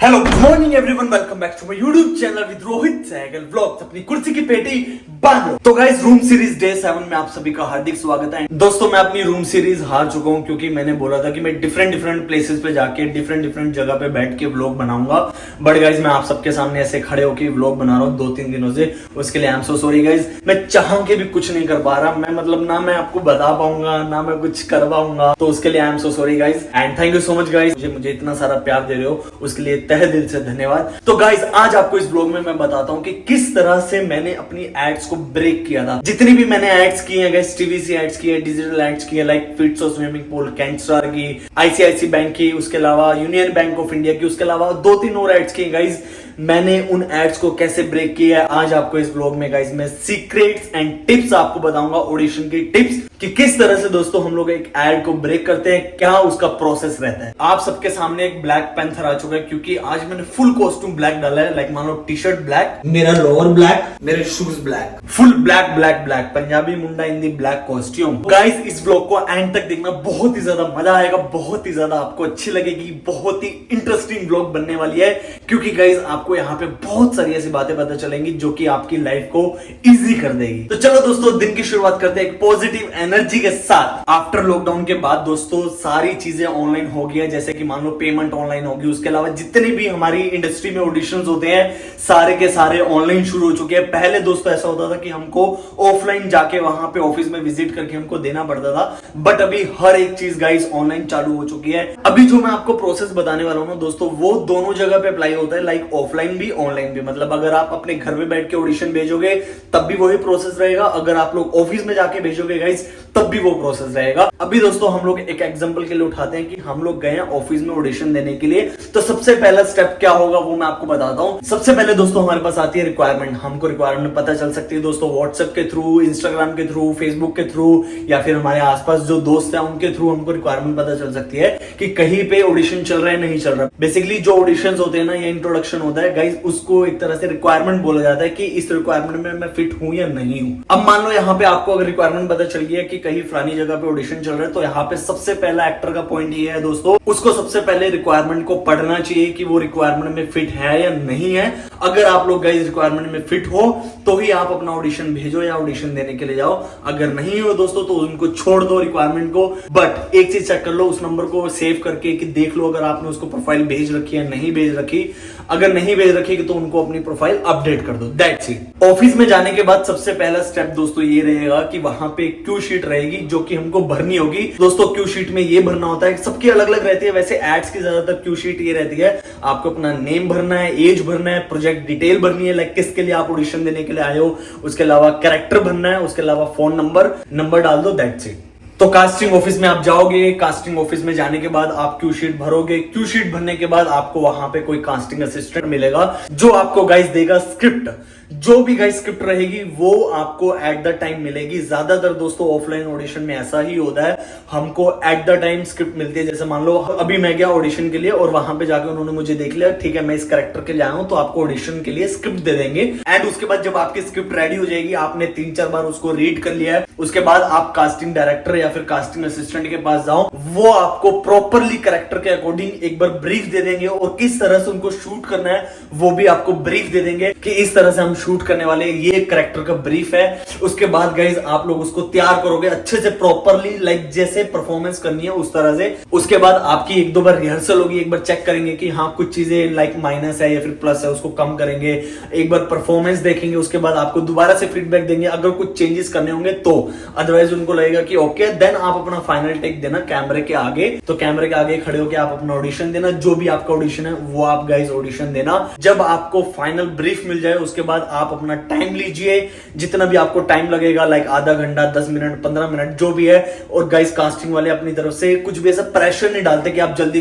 Hello good morning everyone, welcome back to my YouTube channel with Rohit Sehgal vlogs. अपनी कुर्सी की पेटी बांधो। तो गाइस, रूम सीरीज डे 7 में आप सभी का हार्दिक स्वागत है। दोस्तों, मैं अपनी रूम सीरीज हार चुका हूं क्योंकि मैंने बोला था कि मैं डिफरेंट प्लेसेस पे जाके डिफरेंट जगह पे बैठ के व्लॉग बनाऊंगा। बट गाइस, मैं आप सबके सामने ऐसे खड़े होकर व्लॉग बना रहा हूँ 2-3 दिनों से। उसके लिए I am so sorry guys. मैं चाह के भी कुछ नहीं कर पा रहा। मैं मतलब ना मैं आपको बता पाऊंगा ना मैं कुछ कर पाऊंगा, तो उसके लिए I am so sorry guys and thank you so much guys. मुझे इतना सारा प्यार दे रहे हो उसके लिए तहे दिल से धन्यवाद। तो गाइस, आज आपको इस ब्लॉग में मैं बताता हूं कि किस तरह से मैंने अपनी एड्स को ब्रेक किया था। जितनी भी मैंने एड्स की है गाइस, टीवीसी एड्स की है, डिजिटल एड्स की है, लाइक फिट्स और स्विमिंग पूल, कैंस्टार की, आईसीआईसी बैंक की, उसके अलावा यूनियन बैंक ऑफ इंडिया की, उसके अलावा 2-3 और एड्स की गाइस। मैंने उन एड्स को कैसे ब्रेक किया है आज आपको इस ब्लॉग में गाइस मैं सीक्रेट्स एंड टिप्स आपको बताऊंगा, ऑडिशन की टिप्स कि किस तरह से दोस्तों हम लोग एक एड को ब्रेक करते हैं, क्या उसका प्रोसेस रहता है। आप सबके सामने एक ब्लैक पैंथर आ चुका है क्योंकि आज मैंने फुल कॉस्ट्यूम ब्लैक डाला है। लाइक मान लो टी शर्ट ब्लैक, मेरा लोअर ब्लैक, मेरे shoes black, full black black black, Punjabi मुंडा in the black costume. Guys, इस ब्लॉग को एंड तक देखना, बहुत ही ज्यादा मजा आएगा, बहुत ही ज्यादा आपको अच्छी लगेगी, बहुत ही इंटरेस्टिंग ब्लॉग बनने वाली है क्योंकि गाइस आपको यहाँ पे बहुत सारी ऐसी बातें पता चलेंगी जो कि आपकी लाइफ को इजी कर देगी। तो चलो दोस्तों, दिन की शुरुआत करते हैं एक पॉजिटिव एनर्जी के साथ। आफ्टर लॉकडाउन के बाद दोस्तों सारी चीजें ऑनलाइन हो गई है, जैसे कि मान लो पेमेंट ऑनलाइन होगी, उसके अलावा जितने भी हमारी इंडस्ट्री में ऑडिशंस होते हैं सारे के सारे ऑनलाइन शुरू हो चुके हैं। पहले दोस्तों ऐसा होता था कि हमको ऑफलाइन जाके वहां पे ऑफिस में विजिट करके हमको देना पड़ता था, बट अभी हर एक चीज गाइस ऑनलाइन चालू हो चुकी है। अभी जो मैं आपको प्रोसेस बताने वाला हूं दोस्तों, वो दोनों जगह पे अप्लाई होता है, लाइक ऑफलाइन भी ऑनलाइन भी। मतलब अगर आप अपने घर में बैठ के ऑडिशन भेजोगे तब भी वही प्रोसेस रहेगा, अगर आप लोग ऑफिस में जाके भेजोगे गाइस तब भी वो प्रोसेस रहेगा। अभी दोस्तों हम लोग एक एग्जांपल के लिए उठाते हैं कि हम लोग गए हैं ऑफिस में ऑडिशन देने के लिए, तो सबसे पहला स्टेप क्या होगा वो मैं आपको बताता हूं। सबसे पहले दोस्तों हमारे पास आती है रिक्वायरमेंट। हमको रिक्वायरमेंट पता चल सकती है दोस्तों व्हाट्सएप के थ्रू, इंस्टाग्राम के थ्रू, फेसबुक के थ्रू, या फिर हमारे आसपास जो दोस्त हैं उनके थ्रू हमको रिक्वायरमेंट पता चल सकती है कि कहीं पे ऑडिशन चल रहा है नहीं चल रहा। बेसिकली जो ऑडिशन होते हैं ना, ये इंट्रोडक्शन होता है गाइस, उसको एक तरह से रिक्वायरमेंट बोला जाता है कि इस रिक्वायरमेंट में मैं फिट हूं या नहीं हूं। अब मान लो यहाँ पे आपको अगर रिक्वायरमेंट पता चल गया कि कहीं फलानी जगह पे ऑडिशन चल रहा है, तो यहाँ पे सबसे पहला एक्टर का पॉइंट ये है दोस्तों, उसको सबसे पहले रिक्वायरमेंट को पढ़ना चाहिए कि वो रिक्वायरमेंट में फिट है या नहीं है। अगर आप लोग गाइस रिक्वायरमेंट में फिट हो तो ही आप अपना ऑडिशन भेजो या ऑडिशन देने के लिए जाओ। अगर नहीं हो दोस्तों तो उनको छोड़ दो रिक्वायरमेंट को। बट एक चीज चेक कर लो, उस नंबर को सेव करके कि देख लो अगर आपने उसको प्रोफाइल भेज रखी है नहीं भेज रखी। अगर नहीं भेज रखी तो उनको अपनी प्रोफाइल अपडेट कर दो, दैट्स इट। ऑफिस में जाने के बाद सबसे पहला स्टेप दोस्तों ये रहेगा कि वहां पे क्यू शीट रहेगी जो कि हमको भरनी होगी। दोस्तों क्यू शीट में ये भरना होता है, सबकी अलग अलग रहती है, वैसे एड्स की ज्यादातर क्यू शीट ये रहती है। आपको अपना नेम भरना है, एज भरना है, प्रोजेक्ट डिटेल भरनी है, लाइक किसके लिए आप ऑडिशन देने के लिए आए हो, उसके अलावा कैरेक्टर भरना है, उसके अलावा फोन नंबर डाल दो, दैट्स इट। तो कास्टिंग ऑफिस में आप जाओगे, कास्टिंग ऑफिस में जाने के बाद आप क्यू शीट भरोगे। क्यू शीट भरने के बाद आपको वहां पे कोई कास्टिंग असिस्टेंट मिलेगा जो आपको गाइस देगा स्क्रिप्ट। जो भी गाइस स्क्रिप्ट रहेगी वो आपको एट द टाइम मिलेगी। ज्यादातर दोस्तों ऑफलाइन ऑडिशन में ऐसा ही होता है, हमको एट द टाइम स्क्रिप्ट मिलती है। जैसे मान लो अभी मैं गया ऑडिशन के लिए और वहां पे जाके उन्होंने मुझे देख लिया, ठीक है मैं इस कैरेक्टर के लिए आया हूं, तो आपको ऑडिशन के लिए स्क्रिप्ट दे देंगे। एंड उसके बाद जब आपकी स्क्रिप्ट रेडी हो जाएगी, आपने 3-4 बार उसको रीड कर लिया है, उसके बाद आप कास्टिंग डायरेक्टर या फिर कास्टिंग असिस्टेंट के पास जाओ, वो आपको प्रॉपरली कैरेक्टर के अकॉर्डिंग एक बार ब्रीफ दे देंगे और किस तरह से उनको शूट करना है वो भी आपको ब्रीफ दे देंगे कि इस तरह से हम शूट करने वाले, ये कैरेक्टर का ब्रीफ है। उसके बाद गाइस आप लोग उसको तैयार करोगे अच्छे से प्रॉपरली, लाइक जैसे परफॉर्मेंस करनी है उस तरह से। उसके बाद आपकी 1-2 बार रिहर्सल होगी, एक बार चेक करेंगे कि हाँ कुछ चीजें लाइक माइनस है या फिर प्लस है, उसको कम करेंगे, एक बार परफॉर्मेंस देखेंगे, उसके बाद आपको दोबारा से फीडबैक देंगे अगर कुछ चेंजेस करने होंगे तो। अदरवाइज उनको लगेगा कि ओके, देन आप अपना फाइनल टेक देना कैमरे के आगे। तो कैमरे के आगे खड़े होकर आप अपना ऑडिशन देना, जो भी आपका ऑडिशन है वो आप गाइस ऑडिशन देना। जब आपको फाइनल ब्रीफ मिल जाए उसके बाद आप अपना टाइम लीजिए, जितना भी आपको टाइम लगेगा, लाइक आधा घंटा, 10 मिनट, 15 मिनट जो भी है। और गाइस कास्टिंग वाले अपनी तरफ से कुछ भी ऐसा प्रेशर नहीं डालते कि आप जल्दी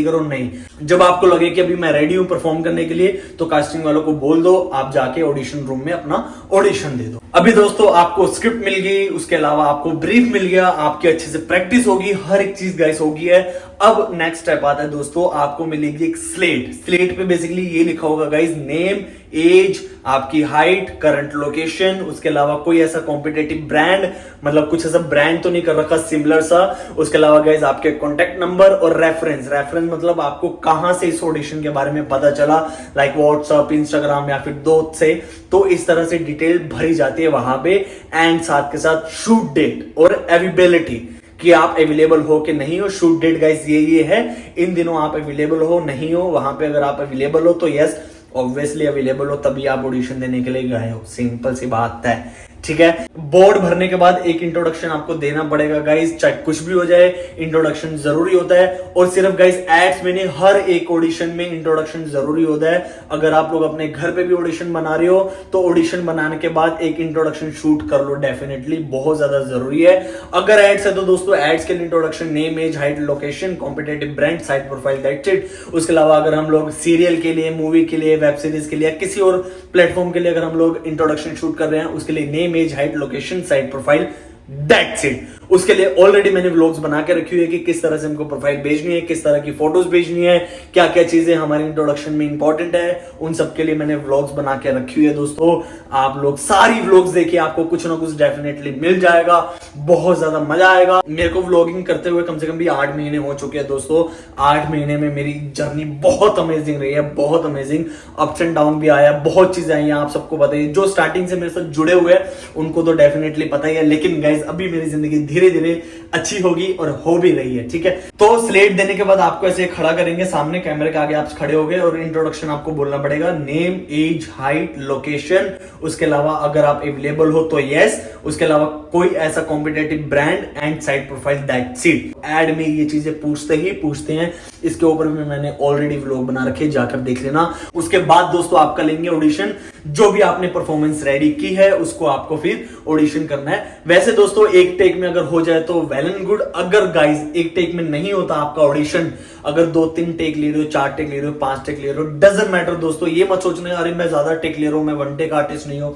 करो नहीं। जब आपको लगे कि अभी मैं रेडी हूं परफॉर्म करने के लिए, तो कास्टिंग वालों को बोल दो, आप जाके ऑडिशन रूम में अपना ऑडिशन दे दो। अभी दोस्तों आपको स्क्रिप्ट मिल गई, उसके अलावा आपको ब्रीफ मिल गया, आपकी अच्छे से प्रैक्टिस होगी, हर एक चीज गाइस होगी है। अब नेक्स्ट स्टेप आता है दोस्तों, आपको मिलेगी एक स्लेट पे बेसिकली ये लिखा होगा गाइज, नेम, एज, आपकी हाइट, करंट लोकेशन, उसके अलावा कोई ऐसा कॉम्पिटेटिव ब्रांड, मतलब कुछ ऐसा ब्रांड तो नहीं कर रखा, सिमिलर सा, उसके अलावा गाइज आपके कॉन्टेक्ट नंबर और रेफरेंस मतलब आपको कहां से इस ऑडिशन के बारे में पता चला, लाइक व्हाट्सएप, इंस्टाग्राम या फिर दोस्त से, तो इस तरह से डिटेल भरी जाती है वहां पे। एंड साथ के साथ शूट डेट और अवेलेबिलिटी, कि आप अवेलेबल हो कि नहीं हो। शूट डेट गाइस ये है, इन दिनों आप अवेलेबल हो नहीं हो। वहां पे अगर आप अवेलेबल हो तो यस ऑब्वियसली अवेलेबल हो, तभी आप ऑडिशन देने के लिए गए हो, सिंपल सी बात है, ठीक है। बोर्ड भरने के बाद एक इंट्रोडक्शन आपको देना पड़ेगा गाइस, चाहे कुछ भी हो जाए, इंट्रोडक्शन जरूरी होता है। और सिर्फ गाइस एड्स में नहीं, हर एक ऑडिशन में इंट्रोडक्शन जरूरी होता है। अगर आप लोग अपने घर पे भी ऑडिशन बना रहे हो तो ऑडिशन बनाने के बाद एक इंट्रोडक्शन शूट कर लो, डेफिनेटली बहुत ज्यादा जरूरी है। अगर एड्स है तो दोस्तों एड्स के लिए introduction, name, age, height, location, competitive brand, side profile, that's it. उसके अलावा अगर हम लोग सीरियल के लिए, मूवी के लिए, वेब सीरीज के लिए, किसी और प्लेटफॉर्म के लिए अगर हम लोग इंट्रोडक्शन शूट कर रहे हैं, उसके लिए name, age, height, location, side profile, that's it. उसके लिए ऑलरेडी मैंने व्लॉग्स बना के रखी हुई है कि किस तरह से हमको प्रोफाइल भेजनी है, किस तरह की फोटोज भेजनी है, क्या क्या चीजें हमारे इंट्रोडक्शन में इंपॉर्टेंट है, उन सब के लिए मैंने व्लॉग्स बना के रखी हुई है दोस्तों। आप लोग सारी व्लॉग्स देखिए, आपको कुछ ना कुछ डेफिनेटली मिल जाएगा, बहुत ज्यादा मजा आएगा। मेरे को व्लॉगिंग करते हुए कम से कम भी 8 महीने हो चुके हैं दोस्तों। 8 महीने में मेरी जर्नी बहुत अमेजिंग रही है, बहुत अमेजिंग। अप्स एंड डाउन भी आया, बहुत चीजें आई हैं, आप सबको बताइए। जो स्टार्टिंग से मेरे साथ जुड़े हुए हैं उनको तो डेफिनेटली पता ही है, लेकिन गाइज अभी मेरी जिंदगी धीरे धीरे अच्छी होगी और हो भी रही है, ठीक है। तो स्लेट देने के बाद आपको ऐसे खड़ा करेंगे सामने, कैमरे के आगे आप खड़े हो गए और इंट्रोडक्शन आपको बोलना पड़ेगा, नेम, एज, हाइट, लोकेशन। उसके अलावा अगर आप अवेलेबल हो तो यस, उसके अलावा कोई ऐसा competitive brand and side profile, that's it. Ad में ये चीजें पूछते हैं। इसके ऊपर भी मैंने ऑलरेडी व्लॉग बना रखे, जाकर देख लेना। उसके बाद दोस्तों आपका लेंगे ऑडिशन, जो भी आपने परफॉर्मेंस रेडी की है उसको आपको फिर ऑडिशन करना है। वैसे दोस्तों एक टेक में अगर हो जाए तो वेल एंड गुड। अगर गाइज एक टेक में नहीं होता आपका ऑडिशन, अगर 2-3 टेक ले रहे हो, 4 टेक ले रहे हो, 5 टेक ले रहे हो, डजंट मैटर दोस्तों। ये मत सोचना अरे मैं ज्यादा टेक ले रहा हूं, मैं 1 टेक आर्टिस्ट नहीं हूं।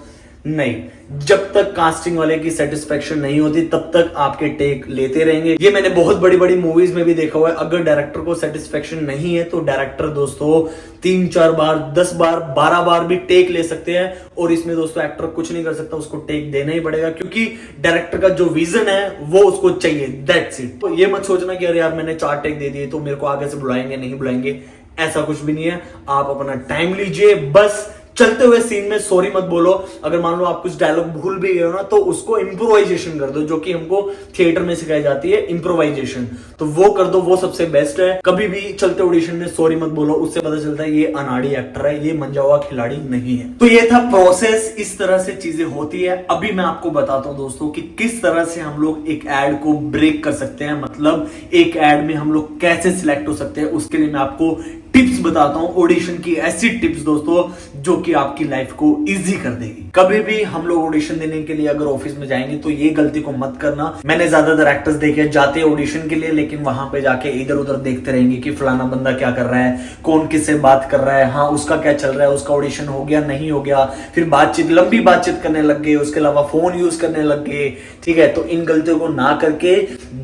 नहीं, जब तक कास्टिंग वाले की सेटिस्फेक्शन नहीं होती तब तक आपके टेक लेते रहेंगे। ये मैंने बहुत बड़ी बड़ी मूवीज में भी देखा हुआ है। अगर डायरेक्टर को सेटिस्फेक्शन नहीं है तो डायरेक्टर दोस्तों 3-4 बार, 10 बार, 12 बार भी टेक ले सकते हैं। और इसमें दोस्तों एक्टर कुछ नहीं कर सकता, उसको टेक देना ही पड़ेगा, क्योंकि डायरेक्टर का जो विजन है वो उसको चाहिए, दैट्स इट। तो ये मत सोचना कि अरे यार मैंने 4 टेक दे दिए तो मेरे को आगे से बुलाएंगे नहीं बुलाएंगे, ऐसा कुछ भी नहीं है। आप अपना टाइम लीजिए, बस चलते हुए सीन में सॉरी मत बोलो। अगर मान लो आप कुछ डायलॉग भूल भी गए हो ना, तो उसको इम्प्रोवाइजेशन कर दो, जो कि हमको थिएटर में सिखाई जाती है, इम्प्रोवाइजेशन। तो वो कर दो, वो सबसे बेस्ट है। कभी भी चलते ऑडिशन में सॉरी मत बोलो, उससे पता चलता है ये अनाड़ी एक्टर है, ये मंजा हुआ खिलाड़ी नहीं है। तो ये था प्रोसेस, इस तरह से चीजें होती है। अभी मैं आपको बताता हूं दोस्तों कि किस तरह से हम लोग एक एड को ब्रेक कर सकते हैं, मतलब एक एड में हम लोग कैसे सिलेक्ट हो सकते हैं। उसके लिए मैं आपको टिप्स बताता हूं, ऑडिशन की ऐसी टिप्स दोस्तों जो कि आपकी लाइफ को इजी कर देगी। कभी भी हम लोग ऑडिशन देने के लिए अगर ऑफिस में जाएंगे तो ये गलती को मत करना। मैंने ज्यादातर एक्टर्स देखे जाते ऑडिशन के लिए, लेकिन वहां पे जाके इधर उधर देखते रहेंगे कि फलाना बंदा क्या कर रहा है, कौन किससे बात कर रहा है, हाँ उसका क्या चल रहा है, उसका ऑडिशन हो गया नहीं हो गया, फिर बातचीत, लंबी बातचीत करने लग गए, उसके अलावा फोन यूज करने लग गए, ठीक है। तो इन गलतियों को ना करके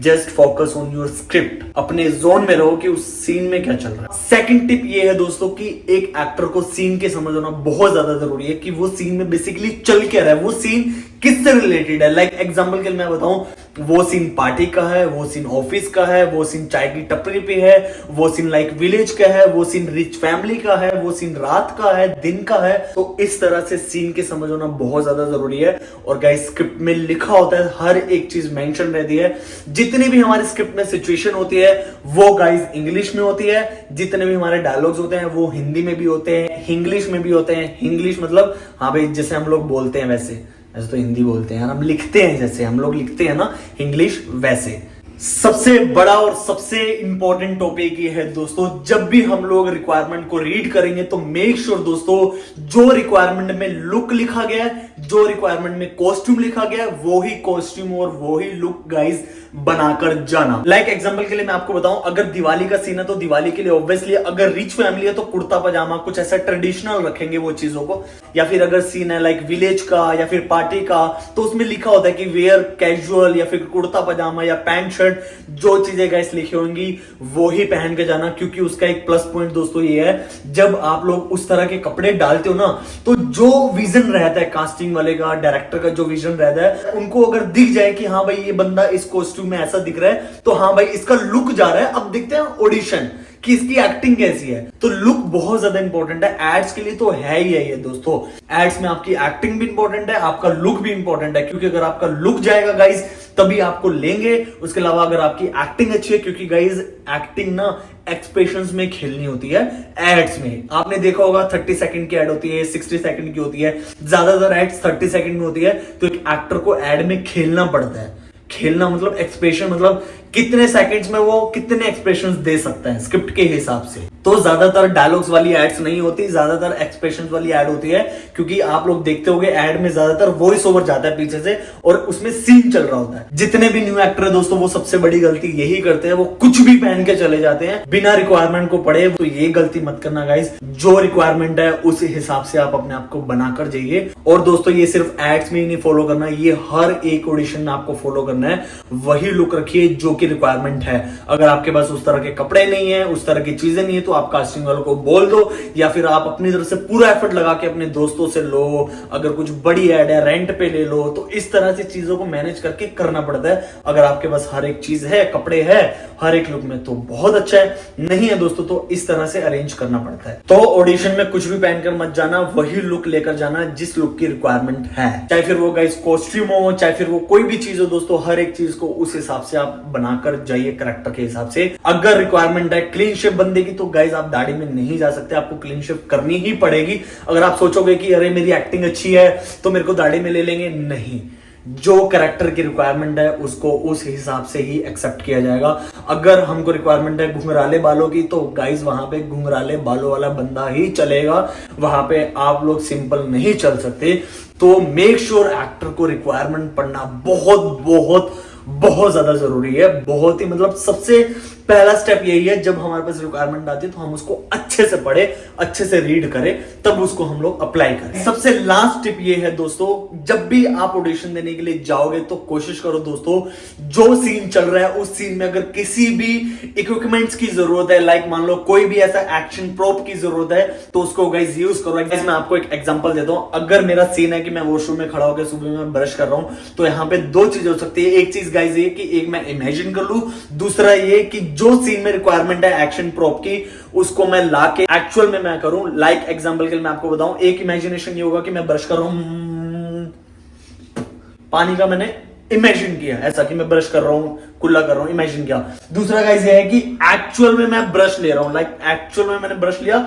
just focus on your script, अपने जोन में रहो कि उस सीन में क्या चल रहा है। सेकंड टिप ये है दोस्तों कि एक एक्टर को सीन के समझ होना बहुत ज्यादा जरूरी है कि वो सीन में बेसिकली चल क्या रहा है, वो सीन किससे रिलेटेड है। लाइक एग्जांपल के लिए मैं बताऊं, वो सीन पार्टी का है, वो सीन ऑफिस का है, वो सीन चाय की टपरी पे है, वो सीन लाइक विलेज का है, वो सीन रिच फैमिली का है, वो सीन रात का है, दिन का है। तो इस तरह से सीन के समझ होना बहुत ज्यादा जरूरी है। और गाइस स्क्रिप्ट में लिखा होता है, हर एक चीज मेंशन रहती है। जितनी भी हमारी स्क्रिप्ट में सिचुएशन होती है वो गाइस इंग्लिश में होती है, जितने भी हमारे डायलॉग्स होते हैं वो हिंदी में भी होते हैं, इंग्लिश में भी होते हैं। इंग्लिश मतलब हाँ भाई जैसे हम लोग बोलते हैं वैसे तो हिंदी बोलते हैं, हम लिखते हैं जैसे हम लोग लिखते हैं ना इंग्लिश, वैसे। सबसे बड़ा और सबसे इंपॉर्टेंट टॉपिक ये है दोस्तों, जब भी हम लोग रिक्वायरमेंट को रीड करेंगे तो मेक श्योर दोस्तों जो रिक्वायरमेंट में लुक लिखा गया है, जो रिक्वायरमेंट में कॉस्ट्यूम लिखा गया है वो ही कॉस्ट्यूम और वो ही लुक गाइज बनाकर जाना। लाइक एग्जांपल के लिए मैं आपको बताऊं, अगर दिवाली का सीन है तो दिवाली के लिए ऑब्वियसली अगर रिच फैमिली है तो कुर्ता पजामा कुछ ऐसा ट्रेडिशनल रखेंगे वो चीजों को, या फिर अगर सीन है लाइक विलेज का या फिर पार्टी का तो उसमें लिखा होता है कि वेयर कैजुअल या फिर कुर्ता पजामा या पैंट शर्ट, जो चीजें गाइस लिखी होंगी वो ही पहन के जाना। क्योंकि उसका एक प्लस पॉइंट दोस्तों ये है, जब आप लोग उस तरह के कपड़े डालते हो ना तो जो विजन रहता है कास्टिंग वाले का, डायरेक्टर का जो विजन रहता है, उनको अगर दिख जाए कि हाँ भाई ये बंदा इस कॉस्ट्यूम में ऐसा दिख रहा है तो हाँ भाई इसका लुक जा रहा है। अब देखते हैं ऑडिशन कि इसकी एक्टिंग कैसी है। तो लुक बहुत ज्यादा इंपॉर्टेंट है एड्स के लिए, तो है ही है ये दोस्तों। एड्स में आपकी एक्टिंग भी इंपॉर्टेंट है, आपका लुक भी इंपॉर्टेंट है, क्योंकि अगर आपका लुक जाएगा गाइज तभी आपको लेंगे। उसके अलावा अगर आपकी एक्टिंग अच्छी है, क्योंकि गाइज एक्टिंग ना एक्सप्रेशंस में खेलनी होती है एड्स में। आपने देखा होगा 30 सेकंड की एड होती है, 60 सेकंड की होती है, ज्यादातर एड्स 30 सेकंड में होती है। तो एक एक्टर को एड में खेलना पड़ता है। खेलना मतलब एक्सप्रेशन, मतलब कितने सेकंड्स में वो कितने एक्सप्रेशंस दे सकता है स्क्रिप्ट के हिसाब से। तो ज्यादातर डायलॉग्स वाली एड्स नहीं होती, ज्यादातर एक्सप्रेशंस वाली एड होती है। क्योंकि आप लोग देखते होंगे एड में ज्यादातर वॉइस ओवर जाता है पीछे से और उसमें सीन चल रहा होता है। जितने भी न्यू एक्टर है दोस्तों वो सबसे बड़ी गलती यही करते हैं, वो कुछ भी पहन के चले जाते हैं बिना रिक्वायरमेंट को पढ़े। तो ये गलती मत करना गाइस, जो रिक्वायरमेंट है उस हिसाब से आप अपने आप को बनाकर जाइए। और दोस्तों ये सिर्फ एड्स में ही नहीं फॉलो करना, ये हर एक ऑडिशन में आपको फॉलो करना है। वही लुक रखिए जो की रिक्वायरमेंट है। अगर आपके पास उस तरह के कपड़े नहीं है, उस तरह की चीजें नहीं है, तो आप कास्टिंग वालों को बोल दो, या फिर आप अपनी तरफ से पूरा एफर्ट लगा के अपने दोस्तों से लो। अगर कुछ बड़ी एड है रेंट पे ले लो। तो इस तरह से चीजों को मैनेज करके करना पड़ता है। अगर आपके पास हर एक चीज है, कपड़े है हर एक लुक में, तो बहुत अच्छा है। नहीं है दोस्तों तो इस तरह से अरेंज करना पड़ता है। तो ऑडिशन में कुछ भी पहनकर मत जाना, वही लुक लेकर जाना जिस लुक की रिक्वायरमेंट है। चाहे फिर वो गाइस कॉस्ट्यूम हो, चाहे फिर वो कोई भी चीज हो दोस्तों, हर एक चीज को उस हिसाब से आप बनाकर जाइए कैरेक्टर के हिसाब से। अगर रिक्वायरमेंट है क्लीन शेव बंदे की तो गाइस आप दाढ़ी में नहीं जा सकते, आपको क्लीन शेव करनी ही पड़ेगी। अगर आप सोचोगे कि अरे मेरी एक्टिंग अच्छी है तो मेरे को दाढ़ी में ले लेंगे, नहीं। जो कैरेक्टर की रिक्वायरमेंट है उसको उस हिसाब से ही एक्सेप्ट किया जाएगा। अगर हमको रिक्वायरमेंट है घुंघराले बालों की तो गाइस वहां पे घुंघराले बालों वाला बंदा ही चलेगा, वहां पे आप लोग सिंपल नहीं चल सकते। तो मेक श्योर एक्टर को रिक्वायरमेंट पढ़ना बहुत बहुत बहुत ज्यादा जरूरी है। बहुत ही मतलब सबसे पहला स्टेप यही है, जब हमारे पास रिक्वायरमेंट आती है तो हम उसको अच्छे से पढ़े, अच्छे से रीड करें, तब उसको हम लोग अप्लाई करें। सबसे लास्ट टिप ये है दोस्तों, जब भी आप ऑडिशन देने के लिए जाओगे तो कोशिश करो दोस्तों, जो सीन चल रहा है उस सीन में अगर किसी भी इक्विपमेंट्स की जरूरत है, लाइक मान लो कोई भी ऐसा एक्शन प्रोप की जरूरत है, तो उसको गाइस यूज करो। गाइस मैं आपको एक एग्जांपल देता हूं। अगर मेरा सीन है कि मैं वॉशरूम में खड़ा होकर सुबह में ब्रश कर रहा हूं, तो यहां पे दो चीजें हो सकती है। एक चीज गाइस ये कि एक मैं इमेजिन कर लूं, दूसरा ये कि जो सीन में रिक्वायरमेंट है एक्शन प्रोप की उसको मैं लाके एक्चुअल में मैं करूं। लाइक एग्जांपल के लिए मैं आपको बताऊं, एक इमेजिनेशन ये होगा कि मैं ब्रश कर रहा हूं, पानी का मैंने इमेजिन किया, ऐसा कि मैं ब्रश कर रहा हूं, कुल्ला कर रहा हूं, इमेजिन किया। दूसरा गाइस ये है कि एक्चुअल में मैं ब्रश ले रहा हूं, लाइक एक्चुअल में मैंने ब्रश लिया।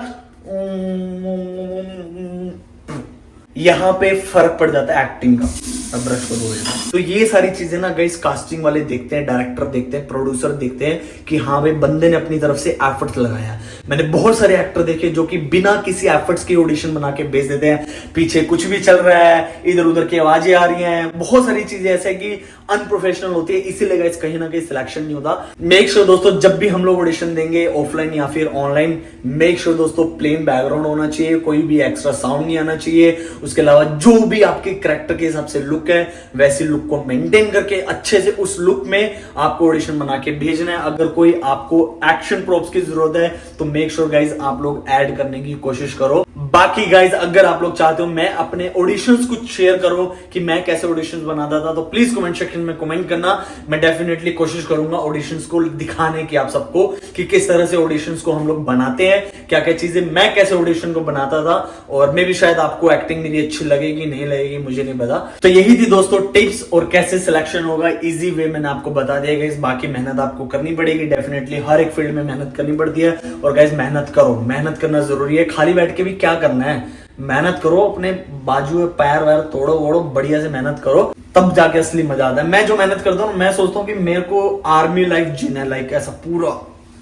यहां पे फर्क पड़ जाता है एक्टिंग का। अब ब्रश को धो लेना। तो ये सारी चीजें ना गाइस कास्टिंग वाले देखते हैं, डायरेक्टर देखते हैं, प्रोड्यूसर देखते हैं कि हाँ भाई बंदे ने अपनी तरफ से एफर्ट्स लगाया। मैंने बहुत सारे एक्टर देखे जो कि बिना किसी एफर्ट्स के ऑडिशन बना के भेज देते हैं, पीछे कुछ भी चल रहा है, इधर उधर की आवाजें आ रही हैं, बहुत सारी चीजें ऐसे कि अनप्रोफेशनल होती है, इसीलिए गाइस कहीं ना कहीं सिलेक्शन नहीं होता। मेक श्योर दोस्तों जब भी हम लोग ऑडिशन देंगे ऑफलाइन या फिर ऑनलाइन, मेक श्योर दोस्तों प्लेन बैकग्राउंड होना चाहिए, कोई भी एक्स्ट्रा साउंड नहीं आना चाहिए। उसके अलावा जो भी आपके कैरेक्टर के हिसाब से लुक है वैसी लुक को मेंटेन करके अच्छे से उस लुक में आपको ऑडिशन बना के भेजना है। अगर कोई आपको एक्शन प्रोप्स की जरूरत है तो मेक श्योर गाइज आप लोग ऐड करने की कोशिश करो। बाकी गाइज अगर आप लोग चाहते हो मैं अपने ऑडिशंस कुछ शेयर करूं कि मैं कैसे ऑडिशंस बनाता था, तो प्लीज कमेंट सेक्शन में कमेंट करना। मैं डेफिनेटली कोशिश करूंगा ऑडिशंस को दिखाने की आप सबको कि किस तरह से ऑडिशंस को हम लोग बनाते हैं, क्या क्या चीजें मैं कैसे ऑडिशन को बनाता था। और मे भी शायद आपको एक्टिंग मेरी अच्छी लगेगी नहीं लगेगी मुझे नहीं पता। तो यही थी दोस्तों टिप्स और कैसे सिलेक्शन होगा, इजी वे मैंने आपको बता दिया गाइस। बाकी मेहनत आपको करनी पड़ेगी, डेफिनेटली हर एक फील्ड में मेहनत करनी पड़ती है। और गाइस मेहनत करो, मेहनत करना जरूरी है। खाली बैठ के भी क्या करना है, मेहनत करो, अपने बाजू पैर वैर तोड़ो वोड़ो, बढ़िया से मेहनत करो, तब जाके असली मजा आता है। मैं जो मेहनत करता हूँ मैं सोचता हूँ कि मेरे को आर्मी लाइफ जीना है, लाइक ऐसा पूरा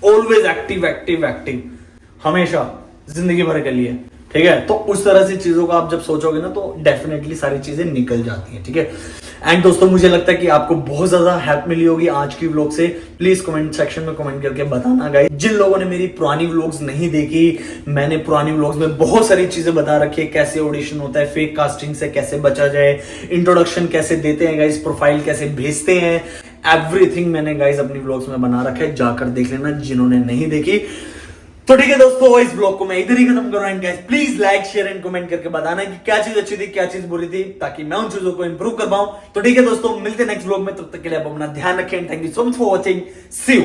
ऑलवेज एक्टिव एक्टिव एक्टिव, हमेशा जिंदगी भर के लिए। ठीक है। तो उस तरह से चीजों को आप जब सोचोगे ना तो डेफिनेटली सारी चीजें निकल जाती हैं, ठीक है। एंड दोस्तों मुझे लगता है कि आपको बहुत ज्यादा हेल्प मिली होगी आज की व्लॉग से। प्लीज कमेंट सेक्शन में कमेंट करके बताना गाइस। जिन लोगों ने मेरी पुरानी व्लॉग्स नहीं देखी, मैंने पुरानी व्लॉग्स में बहुत सारी चीजें बता रखी है, कैसे ऑडिशन होता है, फेक कास्टिंग से कैसे बचा जाए, इंट्रोडक्शन कैसे देते हैं गाइस, प्रोफाइल कैसे भेजते हैं, एवरीथिंग मैंने गाइस अपनी व्लॉग्स में बना रखा है, जाकर देख लेना जिन्होंने नहीं देखी। तो ठीक है दोस्तों, इस ब्लॉग को मैं इधर ही खत्म कर रहा हूं। Guys please like share and comment करके बताना कि क्या चीज अच्छी थी, क्या चीज बुरी थी, ताकि मैं उन चीजों को इंप्रूव कर पाऊं। तो ठीक है दोस्तों, मिलते हैं नेक्स्ट ब्लॉग में, तब तक के लिए आप अपना ध्यान रखें। Thank you so much for watching, see you,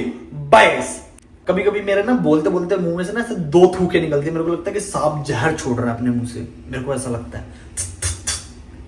bye. कभी कभी मेरे ना बोलते बोलते मुंह में से ना ऐसे 2 थूके निकलती है, मेरे को लगता है कि सांप जहर छोड़ रहा है अपने मुंह से, मेरे को ऐसा लगता है।